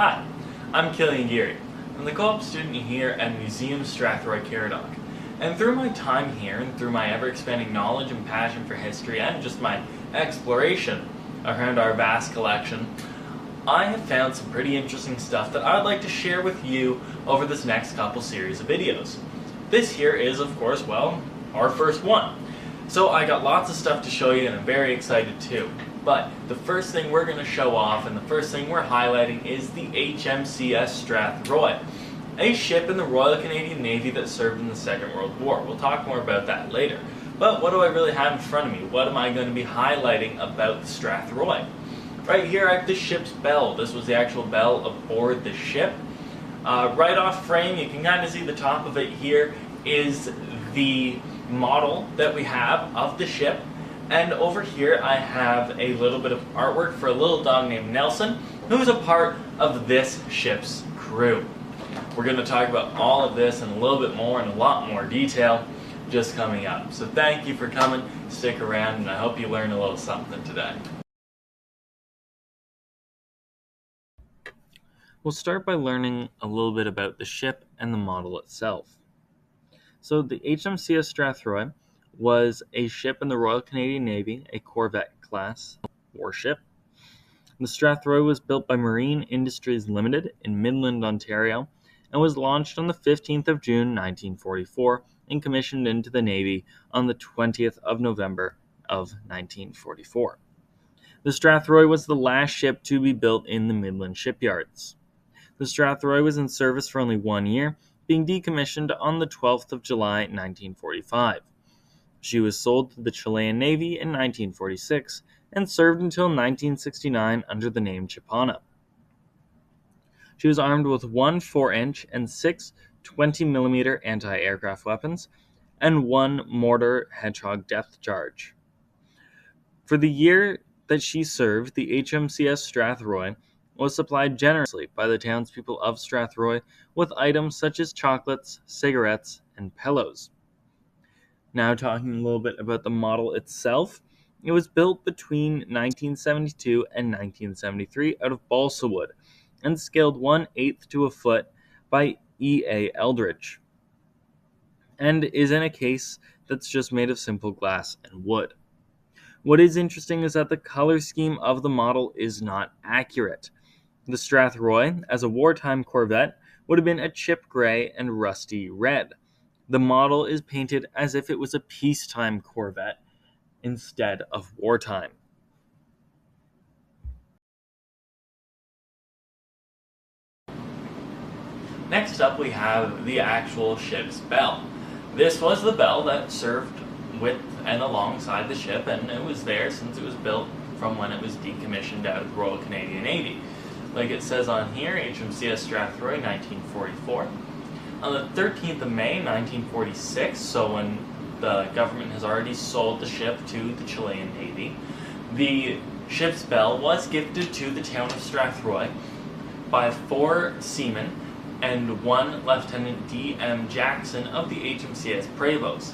Hi, I'm Cillian. I'm the co-op student here at Museum Strathroy-Caradoc. And through my time here, and through my ever-expanding knowledge and passion for history, and just my exploration around our vast collection, I have found some pretty interesting stuff that I'd like to share with you over this next couple series of videos. This here is, of course, well, our first one. So I got lots of stuff to show you and I'm very excited too. But the first thing we're going to show off and the first thing we're highlighting is the HMCS Strathroy, a ship in the Royal Canadian Navy that served in the Second World War. We'll talk more about that later. But what do I really have in front of me? What am I going to be highlighting about the Strathroy? Right here I have the ship's bell. This was the actual bell aboard the ship. Right off frame, you can kind of see the top of it here is the model that we have of the ship. And over here I have a little bit of artwork for a little dog named Nelson, who's a part of this ship's crew. We're going to talk about all of this and a little bit more in a lot more detail just coming up. So thank you for coming, stick around, and I hope you learned a little something today. We'll start by learning a little bit about the ship and the model itself. So the HMCS Strathroy was a ship in the Royal Canadian Navy, a Corvette class warship. The Strathroy was built by Marine Industries Limited in Midland, Ontario, and was launched on the 15th of June 1944 and commissioned into the Navy on the 20th of November of 1944. The Strathroy was the last ship to be built in the Midland shipyards. The Strathroy was in service for only 1 year, being decommissioned on the 12th of July 1945. She was sold to the Chilean Navy in 1946 and served until 1969 under the name Chipana. She was armed with one 4-inch and 6 20mm anti-aircraft weapons and one mortar Hedgehog depth charge. For the year that she served, the HMCS Strathroy was supplied generously by the townspeople of Strathroy with items such as chocolates, cigarettes, and pillows. Now talking a little bit about the model itself, it was built between 1972 and 1973 out of balsa wood and scaled 1/8 to a foot by E.A. Eldridge, and is in a case that's just made of simple glass and wood. What is interesting is that the color scheme of the model is not accurate. The Strathroy, as a wartime Corvette, would have been a chip gray and rusty red. The model is painted as if it was a peacetime Corvette instead of wartime. Next up we have the actual ship's bell. This was the bell that served with and alongside the ship, and it was there since it was built from when it was decommissioned out of the Royal Canadian Navy. Like it says on here, HMCS Strathroy, 1944. On the 13th of May, 1946, so when the government has already sold the ship to the Chilean Navy, the ship's bell was gifted to the town of Strathroy by 4 seamen and 1 Lieutenant D.M. Jackson of the HMCS Prevost.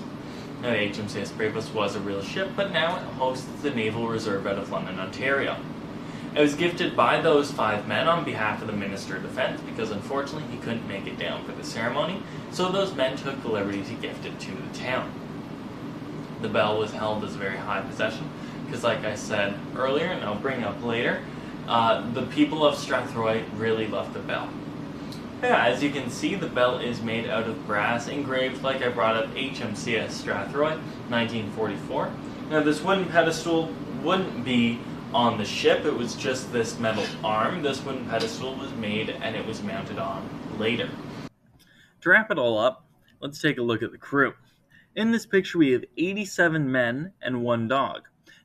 Now, the HMCS Prevost was a real ship, but now it hosts the Naval Reserve out of London, Ontario. It was gifted by those 5 men on behalf of the Minister of Defence because unfortunately he couldn't make it down for the ceremony, so those men took the liberty to gift it to the town. The bell was held as a very high possession because, like I said earlier, and I'll bring up later, the people of Strathroy really loved the bell. Yeah, as you can see, the bell is made out of brass, engraved, like I brought up, HMCS Strathroy, 1944. Now, this wooden pedestal wouldn't be on the ship, it was just this metal arm. This wooden pedestal was made and it was mounted on later. To wrap it all up, let's take a look at the crew. In this picture we have 87 men and 1 dog.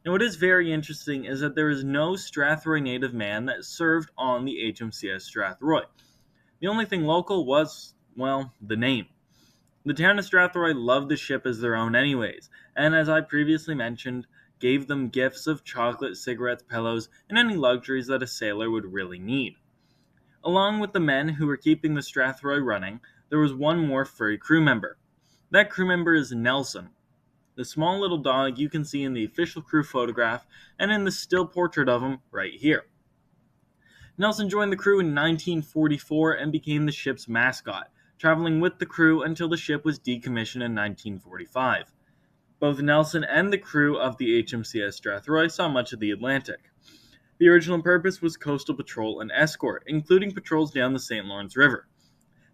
Now what is very interesting is that there is no Strathroy native man that served on the HMCS Strathroy. The only thing local was, well, the name. The town of Strathroy loved the ship as their own anyways, and as I previously mentioned, gave them gifts of chocolate, cigarettes, pillows, and any luxuries that a sailor would really need. Along with the men who were keeping the Strathroy running, there was one more furry crew member. That crew member is Nelson, the small little dog you can see in the official crew photograph and in the still portrait of him right here. Nelson joined the crew in 1944 and became the ship's mascot, traveling with the crew until the ship was decommissioned in 1945. Both Nelson and the crew of the HMCS Strathroy saw much of the Atlantic. The original purpose was coastal patrol and escort, including patrols down the St. Lawrence River.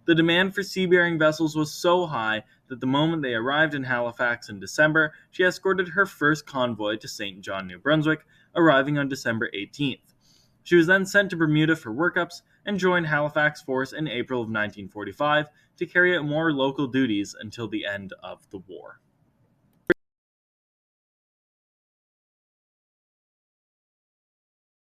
The demand for seafaring vessels was so high that the moment they arrived in Halifax in December, she escorted her first convoy to St. John, New Brunswick, arriving on December 18th. She was then sent to Bermuda for workups and joined Halifax Force in April of 1945 to carry out more local duties until the end of the war.